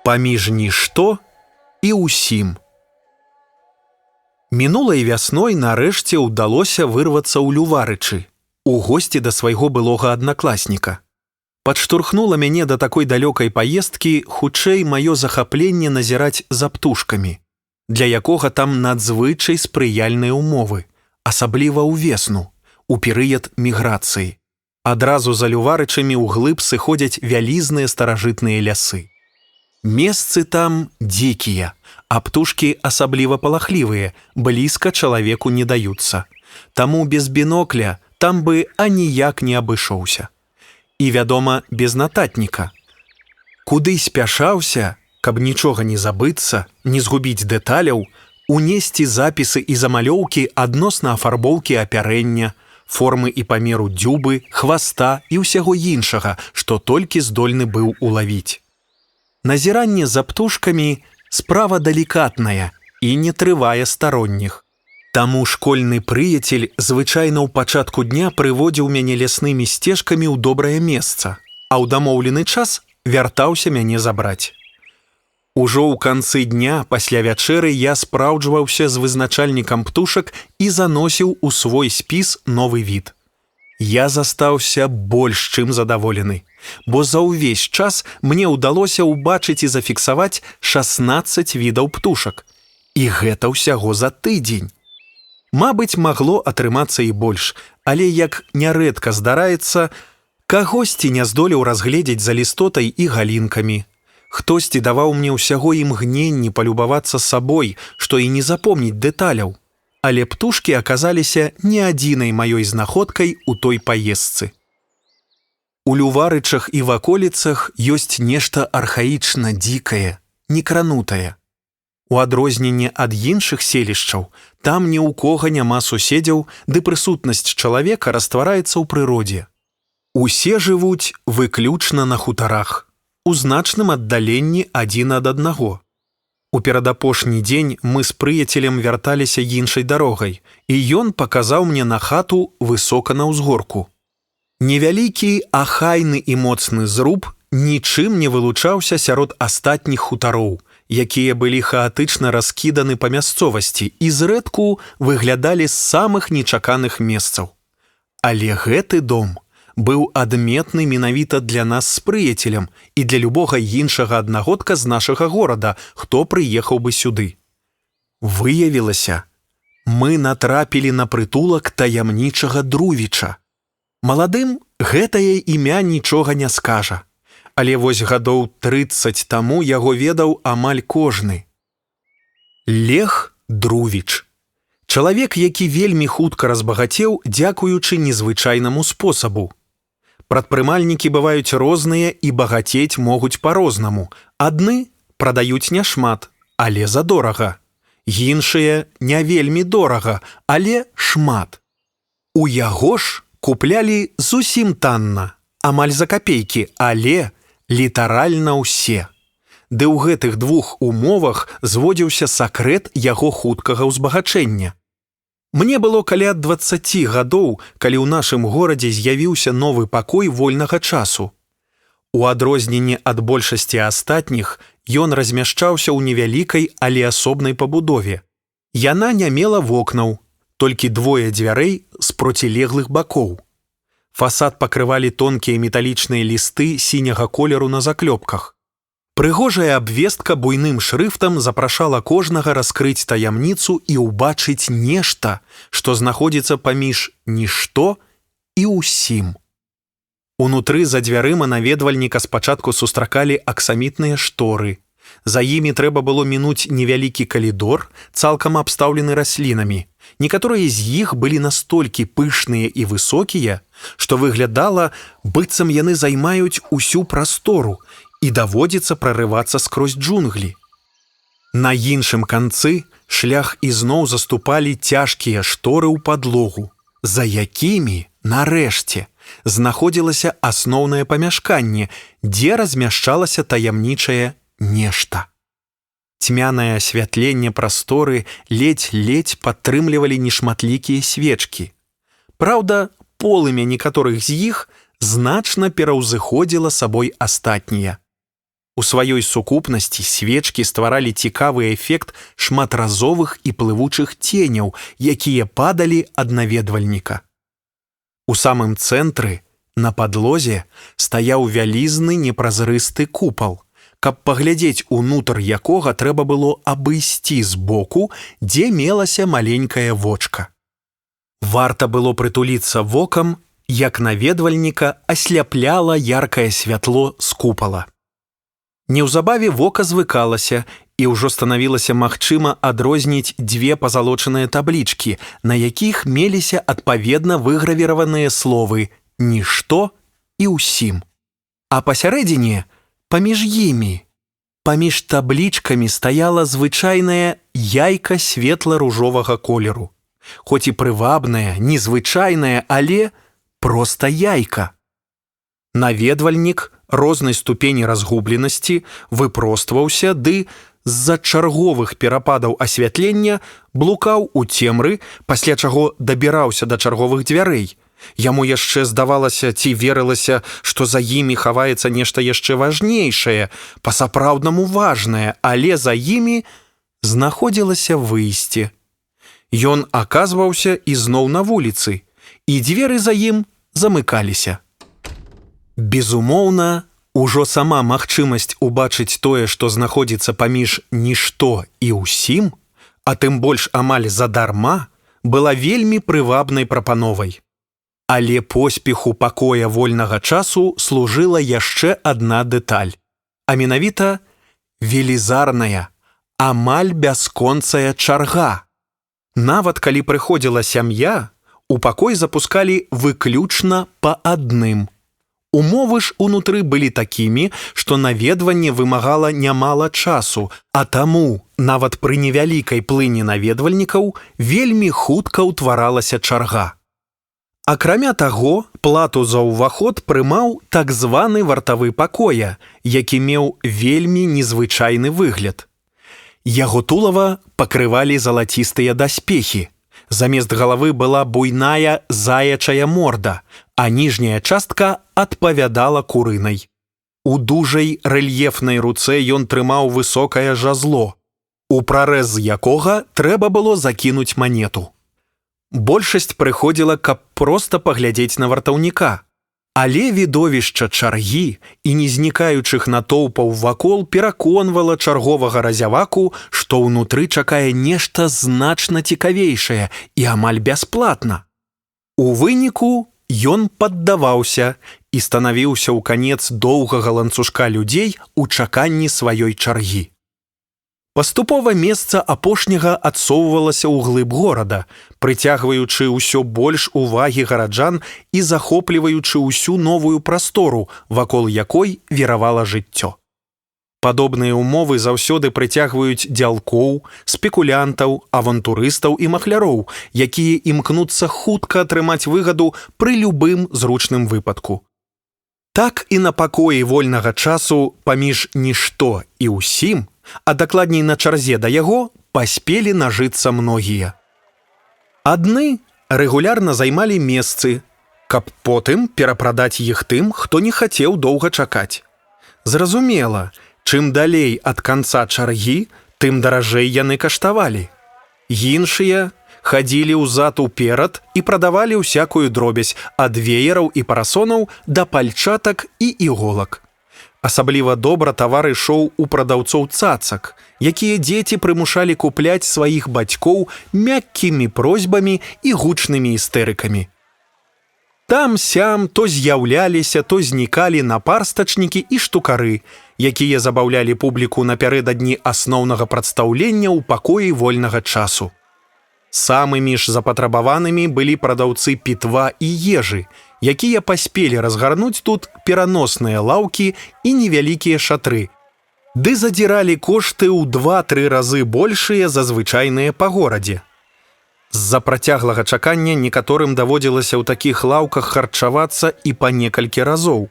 Паміж нішто і ўсім. Мінулай вясной нарэшце ўдалося вырвацца ў Люварычы, у госці да свайго былога аднакласніка. Падштурхнула мяне да такой далёкай паездкі хутчэй маё захапленне назіраць за птушкамі, для якога там надзвычай спрыяльныя ўмовы, асабліва ўвесну, у перыяд міграцыі. Адразу за Люварычамі ўглыб сыходзяць вялізныя старажытныя лясы. Месцы там дзікія, а птушкі асабліва палахлівыя, блізка чалавеку не даюцца. Таму без бінокля там бы аніяк не абышоўся. І, вядома, без нататніка. Куды спяшаўся, каб нічога не забыцца, не згубіць дэталяў, унесці запісы і замалёўкі адносна афарбоўкі апярэння, формы і памеру дзюбы, хваста і ўсяго іншага, што толькі здольны быў улавіць. Назіранне за птушкамі справа далікатная і не трывае старонніх. Таму школьны прыяцель звычайна ў пачатку дня прыводзіў мяне ляснымі сцежкамі ў добрае месца, а ў дамоўлены час вяртаўся мяне забраць. Ужо ў канцы дня пасля вячэры я спраўджваўся з вызначальнікам птушак і заносіў у свой спіс новы від. Я застаўся больш чым задаволены, бо за ўвесь час мне ўдалося ўбачыць і зафіксаваць 16 відаў птушак. І гэта ўсяго за тыдзень. Мабыць, магло атрымацца і больш, але, як нярэдка здараецца, кагосьці не здолеў разгледзець за лістотай і галінкамі. Хтосьці даваў мне ўсяго імгненні палюбавацца сабой, што і не запомніць дэталяў. Але птушкі аказаліся не адзінай маёй знаходкай у той паездцы. У Люварычах і ваколіцах ёсць нешта архаічна дзікае, некранутае. У адрозненне ад іншых селішчаў, там ні ў кога няма суседзяў, ды прысутнасць чалавека раствараецца ў прыродзе. Усе жывуць выключна на хутарах, у значным аддаленні адзін ад аднаго. У перадапошні дзень мы з прыяцелем вярталіся іншай дарогай, і ён паказаў мне на хату высока на ўзгорку. Невялікі, ахайны і моцны зруб нічым не вылучаўся сярод астатніх хутароў, якія былі хаатычна раскіданы па мясцовасці і зрэдку выглядалі з самых нечаканых месцаў. Але гэты дом быў адметны менавіта для нас з прыяцелем і для любога іншага аднагодка з нашага горада, хто прыехаў бы сюды. Выявілася, мы натрапілі на прытулак таямнічага Друвіча. Маладым гэтае імя нічога не скажа, але вось гадоў 30 таму яго ведаў амаль кожны. Лех Друвіч. Чалавек, які вельмі хутка разбагацеў, дзякуючы незвычайнаму спосабу. Прадпрымальнікі бываюць розныя і багацець могуць па-рознаму. Адны прадаюць няшмат, але задорага. Іншыя не вельмі дорага, але шмат. У яго ж куплялі зусім танна, амаль за капейкі, але літаральна ўсе. Ды ў гэтых двух умовах зводзіўся сакрэт яго хуткага ўзбагачэння. Мне было каля 20 гадоў, калі ў нашым горадзе з'явіўся новы пакой вольнага часу. У адрозненне ад большасці астатніх, ён размяшчаўся ў невялікай, але асобнай пабудове. Яна не мела вокнаў, толькі двое дзвярэй з процілеглых бакоў. Фасад пакрывалі тонкія металічныя лісты сіняга колеру на заклёпках. Прыгожая абвестка буйным шрыфтам запрашала кожнага раскрыць таямніцу і ўбачыць нешта, што знаходзіцца паміж нішто і ўсім. Унутры за дзвярыма наведвальніка спачатку сустракалі аксамітныя шторы. За імі трэба было мінуць невялікі калідор, цалкам абстаўлены раслінамі. Некаторыя з іх былі настолькі пышныя і высокія, што выглядала, быццам яны займаюць усю прастору, і даводзіцца прарывацца скрозь джунглі. На іншым канцы шлях ізноў заступалі цяжкія шторы ў падлогу, за якімі, нарэшце, знаходзілася асноўнае памяшканне, дзе размяшчалася таямнічае нешта. Цьмянае асвятленне прасторы ледзь-ледзь падтрымлівалі нешматлікія свечкі. Праўда, полымя некаторых з іх значна пераўзыходзіла сабой астатнія. У сваёй сукупнасці свечкі стваралі цікавы эфект шматразовых і плывучых ценяў, якія падалі ад наведвальніка. У самым цэнтры, на падлозе, стаяў вялізны непразрысты купал, каб паглядзець унутр якога трэба было абысці збоку, дзе мелася маленькая вочка. Варта было прытуліцца вокам, як наведвальніка асляпляла яркае святло з купала. Неўзабаве вока звыкалася, і ўжо станавілася магчыма адрозніць дзве пазалочаныя таблічкі, на якіх меліся адпаведна выгравіраваныя словы «нішто» і «усім». А пасярэдзіне, паміж імі, паміж таблічкамі стаяла звычайная яйка светла-ружовага колеру. Хоць і прывабная, незвычайная, але проста яйка. Наведвальнік рознай ступені разгубленасці выпростваўся, ды з-за чарговых перападаў асвятлення блукаў у цемры, пасля чаго дабіраўся да чарговых дзвярэй. Яму яшчэ здавалася ці верылася, што за імі хаваецца нешта яшчэ важнейшае, па-сапраўднаму важнае, але за імі знаходзілася выйсце. Ён аказваўся ізноў на вуліцы, і дзверы за ім замыкаліся. Безумоўна, ужо сама магчымасць убачыць тое, што знаходзіцца паміж нішто і ўсім, а тым больш амаль задарма, была вельмі прывабнай прапановай. Але поспеху пакоя вольнага часу служыла яшчэ адна дэталь, а менавіта велізарная, амаль бясконцая чарга. Нават калі прыходзіла сям'я, у пакой запускалі выключна па адным. Умовы ж унутры былі такімі, што наведванне вымагала нямала часу, а таму, нават пры невялікай плыні наведвальнікаў, вельмі хутка ўтваралася чарга. Акрамя таго, плату за ўваход прымаў так званы вартавы пакоя, які меў вельмі незвычайны выгляд. Яго тулава пакрывалі залацістыя даспехі. Замест галавы была буйная заячая морда, а ніжняя частка адпавядала курынай. У дужай рэльефнай руцэ ён трымаў высокае жазло, у прарэз якога трэба было закінуць манету. Большасць прыходзіла, каб проста паглядзець на вартаўніка. Але відовішча чаргі і незнікаючых натоўпаў вакол пераконвала чарговага разяваку, што ўнутры чакае нешта значна цікавейшае і амаль бясплатна. У выніку ён паддаваўся і станавіўся ў канец доўгага ланцужка людзей у чаканні сваёй чаргі. Паступова месца апошняга адсоўвалася ў глыб горада, прыцягваючы ўсё больш увагі гараджан і захопліваючы ўсю новую прастору, вакол якой віравала жыццё. Падобныя ўмовы заўсёды прыцягваюць дзялкоў, спекулянтаў, авантурыстаў і махляроў, якія імкнуцца хутка атрымаць выгаду пры любым зручным выпадку. Так і на пакоі вольнага часу паміж нішто і ўсім, а дакладней на чарзе да яго, паспелі нажыцца многія. Адны рэгулярна займалі месцы, каб потым перапрадаць іх тым, хто не хацеў доўга чакаць. Зразумела, чым далей ад канца чаргі, тым даражэй яны каштавалі. Іншыя хадзілі ўзад уперад і прадавалі ўсякую дробязь ад веераў і парасонаў да пальчатак і іголак. Асабліва добра тавар ішоў у прадаўцоў цацак, якія дзеці прымушалі купляць сваіх бацькоў мяккімі просьбамі і гучнымі істэрыкамі. Там-сям то з'яўляліся, то знікалі напарстачнікі і штукары, якія забаўлялі публіку напярэдадні асноўнага прадстаўлення ў пакоі вольнага часу. Самымі ж запатрабаванымі былі прадаўцы пітва і ежы, якія паспелі разгарнуць тут пераносныя лаўкі і невялікія шатры, ды задзіралі кошты ў 2-3 разы большыя за звычайныя па горадзе. З-за працяглага чакання некаторым даводзілася ў такіх лаўках харчавацца і па некалькі разоў.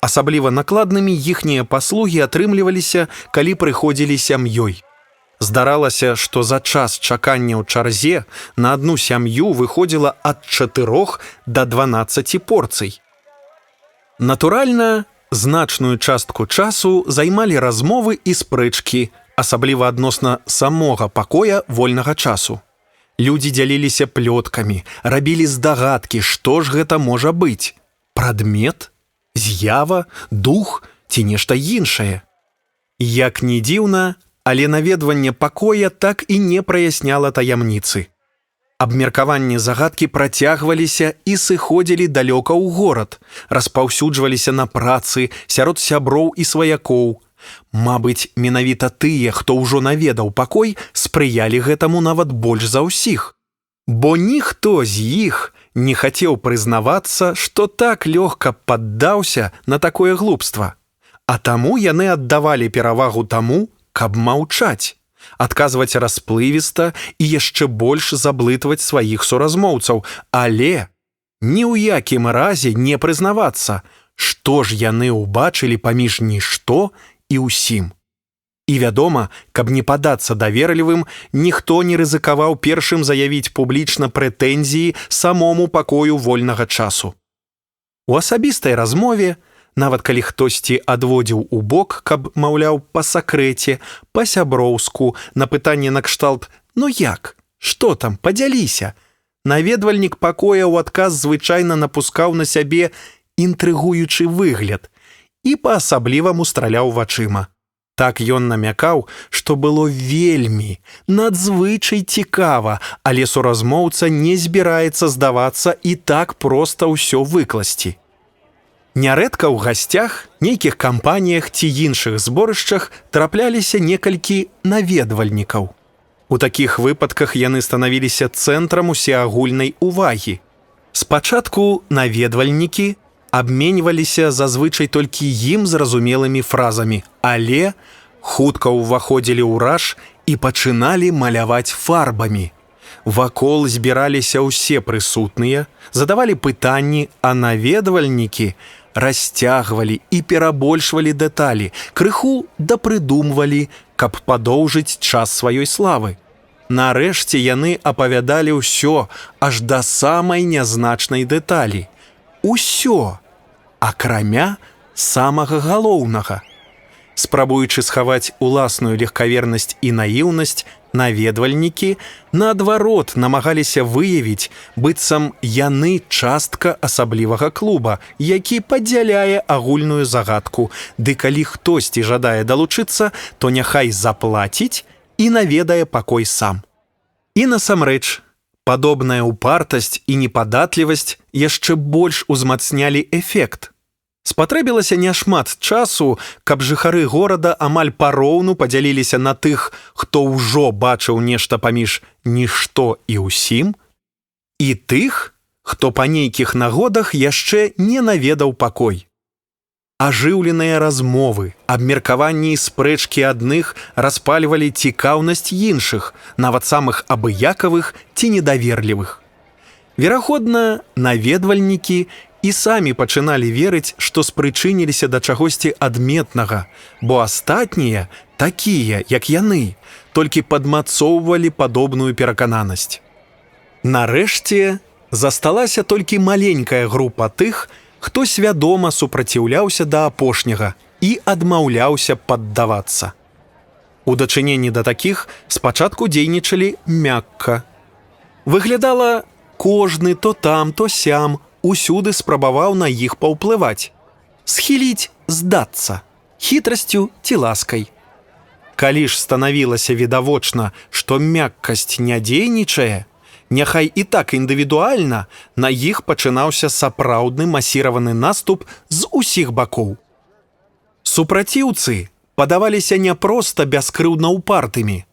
Асабліва накладнымі іхнія паслугі атрымліваліся, калі прыходзілі сям'ёй. Здаралася, што за час чакання ў чарзе на адну сям'ю выходзіла ад 4 да 12 порцый. Натуральна, Значную частку часу займалі размовы і спрэчкі, асабліва адносна самога пакоя вольнага часу. Людзі дзяліліся плёткамі, рабілі здагадкі, што ж гэта можа быць: прадмет, з'ява, дух ці нешта іншае. Як ні дзіўна, але наведванне пакоя так і не праясняла таямніцы. Абмеркаванні загадкі працягваліся і сыходзілі далёка ў горад, распаўсюджваліся на працы, сярод сяброў і сваякоў. Мабыць, менавіта тыя, хто ўжо наведаў пакой, спрыялі гэтаму нават больш за ўсіх. Бо ніхто з іх не хацеў прызнавацца, што так лёгка паддаўся на такое глупства. А таму яны аддавалі перавагу таму, каб маўчаць, адказваць расплывіста і яшчэ больш заблытваць сваіх суразмоўцаў, але ні ў якім разе не прызнавацца, што ж яны ўбачылі паміж нішто і ўсім. І вядома, каб не падацца даверлівым, ніхто не рызыкаваў першым заявіць публічна прэтэнзіі самому пакою вольнага часу. У асабістай размове, нават калі хтосьці адводзіў у бок, каб, маўляў, па сакрэце, па-сяброўску, на пытанне накшталт «Ну як? Што там? Падзяліся?» наведвальнік пакоя ў адказ звычайна напускаў на сябе інтрыгуючы выгляд і па-асабліваму страляў вачыма. Так ён намякаў, што было вельмі, надзвычай цікава, але суразмоўца не збіраецца здавацца і так проста ўсё выкласці. Нярэдка ў гасцях, нейкіх кампаніях ці іншых зборышчах трапляліся некалькі наведвальнікаў. У такіх выпадках яны станавіліся цэнтрам усеагульнай увагі. Спачатку наведвальнікі абменьваліся зазвычай толькі ім зразумелымі фразамі, але хутка ўваходзілі ў раж і пачыналі маляваць фарбамі. Вакол збіраліся ўсе прысутныя, задавалі пытанні, а наведвальнікі расцягвалі і перабольшвалі дэталі, крыху дапрыдумвалі, каб падоўжыць час сваёй славы. Нарэшце яны апавядалі ўсё, аж да самай нязначнай дэталі. Усё, акрамя самага галоўнага. Спрабуючы схаваць уласную легкавернасць і наіўнасць, наведвальнікі, наадварот, намагаліся выявіць, быццам яны частка асаблівага клуба, які падзяляе агульную загадку, ды калі хтосьці жадае далучыцца, то няхай заплаціць і наведае пакой сам. І насамрэч, падобная ўпартасць і непадатлівасць яшчэ больш узмацнялі эфект. Спатрэбілася няшмат часу, каб жыхары горада амаль пароўну падзяліліся на тых, хто ўжо бачыў нешта паміж нішто і ўсім, і тых, хто па нейкіх нагодах яшчэ не наведаў пакой. Ажыўленыя размовы, абмеркаванні і спрэчкі адных распальвалі цікаўнасць іншых, нават самых абыякавых ці недаверлівых. Верагодна, наведвальнікі і самі пачыналі верыць, што спрычыніліся да чагосьці адметнага, бо астатнія, такія, як яны, толькі падмацоўвалі падобную перакананасць. Нарэшце, засталася толькі маленькая група тых, хто свядома супраціўляўся да апошняга і адмаўляўся паддавацца. У дачыненні да такіх спачатку дзейнічалі мякка. Выглядала, кожны то там, то сям, усюды спрабаваў на іх паўплываць. Схіліць здацца, хітрасцю ці ласкай. Калі ж станавілася відавочна, што мяккасць не дзейнічае, няхай і так індывідуальна, на іх пачынаўся сапраўдны масіраваны наступ з усіх бакоў. Супраціўцы падаваліся не проста бяскрыўдна ўпартымі,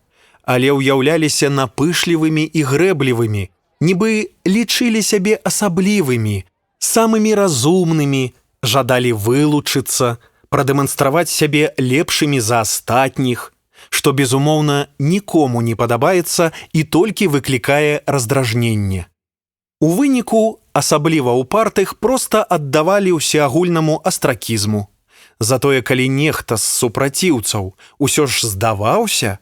але ўяўляліся напышлівымі і грэблівымі, нібы лічылі сябе асаблівымі, самымі разумнымі, жадалі вылучыцца, прадэманстраваць сябе лепшымі за астатніх, што, безумоўна, нікому не падабаецца і толькі выклікае раздражненне. У выніку асабліва ўпартых проста аддавалі ўсеагульнаму астракізму. Затое, калі нехта з супраціўцаў усё ж здаваўся,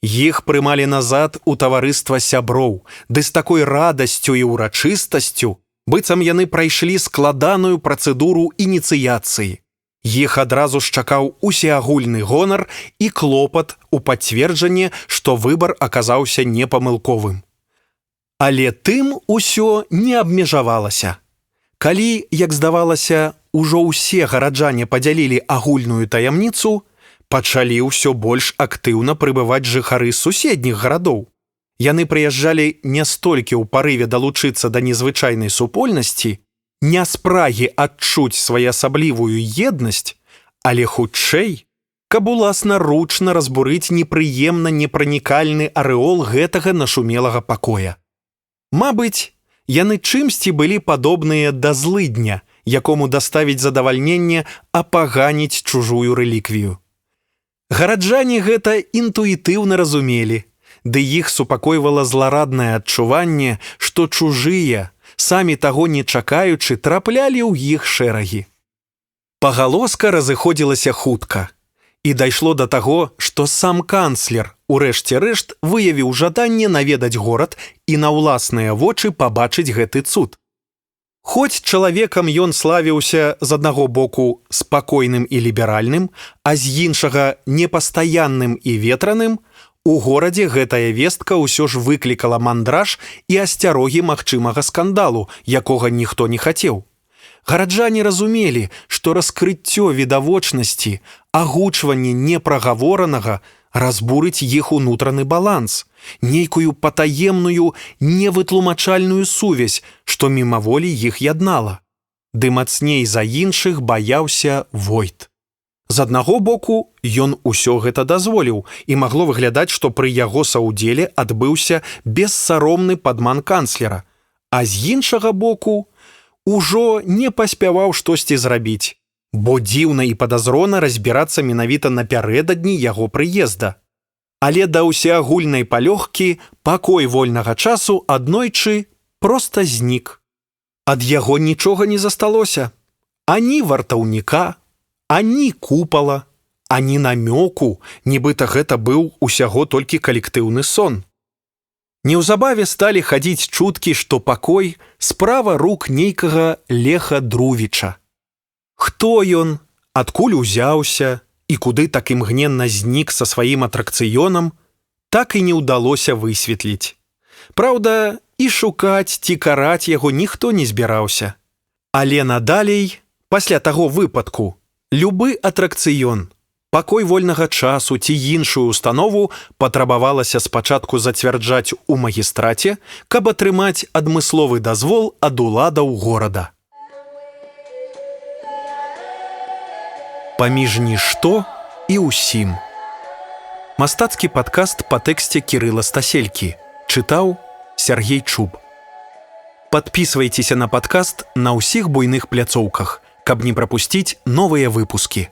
іх прымалі назад у таварыства сяброў, ды з такой радасцю і ўрачыстасцю, быццам яны прайшлі складаную працэдуру ініцыяцыі. Іх адразу ж чакаў усеагульны гонар і клопат у пацверджанне, што выбар аказаўся непамылковым. Але тым усё не абмежавалася. Калі, як здавалася, ужо ўсе гараджане падзялілі агульную таямніцу, пачалі ўсё больш актыўна прыбываць жыхары суседніх гарадоў. Яны прыязджалі не столькі ў парыве далучыцца да незвычайнай супольнасці, не з прагі адчуць своеасаблівую еднасць, але хутчэй, каб уласнаручна разбурыць непрыемна непранікальны арэол гэтага нашумелага пакоя. Мабыць, яны чымсьці былі падобныя да злыдня, якому даставіць задавальненне апаганіць чужую рэліквію. Гараджане гэта інтуітыўна разумелі, ды іх супакойвала злараднае адчуванне, што чужыя, самі таго не чакаючы, траплялі ў іх шэрагі. Пагалоска разыходзілася хутка, і дайшло да таго, што сам канцлер у рэшце рэшт выявіў жаданне наведаць горад і на ўласныя вочы пабачыць гэты цуд. Хоць чалавекам ён славіўся з аднаго боку спакойным і ліберальным, а з іншага непастаянным і ветраным, у горадзе гэтая вестка ўсё ж выклікала мандраж і асцярогі магчымага скандалу, якога ніхто не хацеў. Гараджане разумелі, што раскрыццё відавочнасці, агучванне непрагаворанага разбурыць іх унутраны баланс, нейкую патаемную, невытлумачальную сувязь, што мімаволі іх яднала. Ды мацней за іншых баяўся Войт. З аднаго боку, ён усё гэта дазволіў, і магло выглядаць, што пры яго саўдзеле адбыўся бессаромны падман канцлера, а з іншага боку, ужо не паспяваў штосьці зрабіць, бо дзіўна і падазрона разбірацца менавіта напярэдадні яго прыезда. Але да ўсеагульнай палёгкі пакой вольнага часу аднойчы проста знік. Ад яго нічога не засталося. Ані вартаўніка, ані купала, ані намёку, нібыта гэта быў усяго толькі калектыўны сон. Неўзабаве сталі хадзіць чуткі, што пакой справа рук нейкага Леха Друвіча. Хто ён, адкуль узяўся і куды так імгненна знік са сваім атракцыёнам, так і не ўдалося высветліць. Праўда, і шукаць ці караць яго ніхто не збіраўся. Але надалей, пасля таго выпадку, любы атракцыён, пакой вольнага часу ці іншую установу патрабавалася спачатку зацвярджаць у магістраце, каб атрымаць адмысловы дазвол ад уладаў горада. Паміж нішто і ўсім. Мастацкі падкаст па тэксце Кірыла Стаселькі. Чытаў Сергей Чуб. Падпісвайцеся на падкаст на ўсіх буйных пляцоўках, каб не прапусціць новыя выпускі.